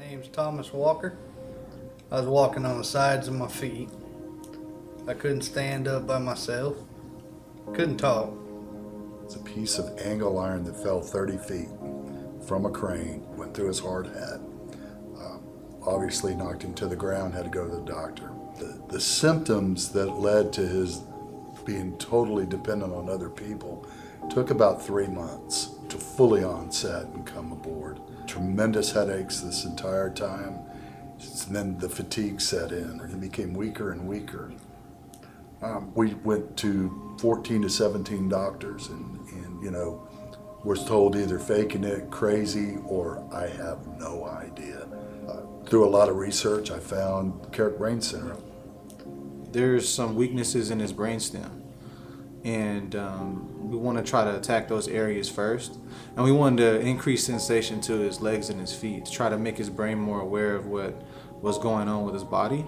name's Thomas Walker. I was walking on the sides of my feet. I couldn't stand up by myself. Couldn't talk. It's a piece of angle iron that fell 30 feet from a crane, went through his hard hat. Obviously knocked him to the ground, had to go to the doctor. The symptoms that led to his being totally dependent on other people took about 3 months to fully onset and come aboard. Tremendous headaches this entire time. And then the fatigue set in, and he became weaker and weaker. We went to 14 to 17 doctors and you know, was told either faking it, crazy, or I have no idea. Through a lot of research, I found Cerebrum Brain Syndrome. There's some weaknesses in his brainstem, and we want to try to attack those areas first. And we wanted to increase sensation to his legs and his feet to try to make his brain more aware of what was going on with his body.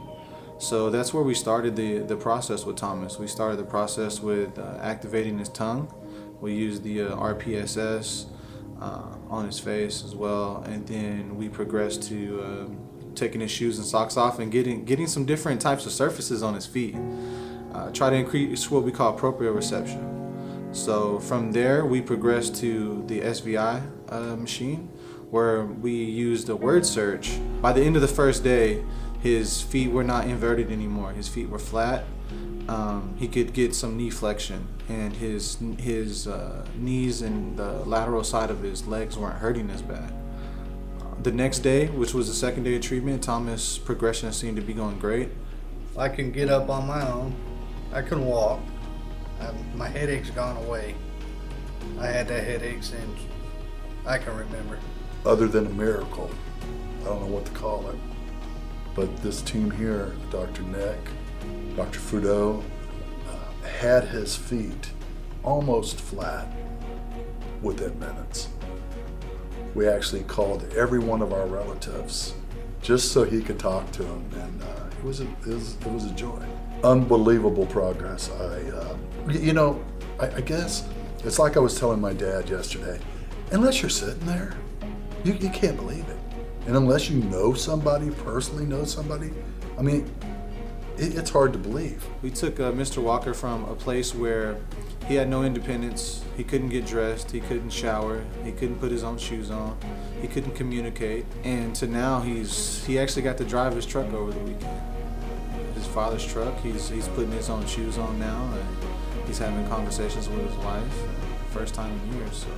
So that's where we started the process with Thomas. We started the process with activating his tongue. We used the RPSS on his face as well, and then we progressed to taking his shoes and socks off and getting some different types of surfaces on his feet. Try to increase what we call proprioception. So from there we progressed to the SVI machine, where we used a word search. By the end of the first day, his feet were not inverted anymore. His feet were flat. He could get some knee flexion, and his knees and the lateral side of his legs weren't hurting as bad. The next day, which was the second day of treatment, Thomas' progression seemed to be going great. I can get up on my own. I can walk. My headache's gone away. I had that headache since I can remember. Other than a miracle, I don't know what to call it, but this team here, Dr. Nick, Dr. Fudo, had his feet almost flat within minutes. We actually called every one of our relatives just so he could talk to them, and it was a joy. Unbelievable progress. I guess it's like I was telling my dad yesterday. Unless you're sitting there, you can't believe it, and unless you know somebody, personally know somebody, I mean, it's hard to believe. We took Mr. Walker from a place where he had no independence. He couldn't get dressed, he couldn't shower, he couldn't put his own shoes on, he couldn't communicate, and to now he actually got to drive his truck over the weekend. His father's truck, he's putting his own shoes on now, and he's having conversations with his wife, first time in years. So.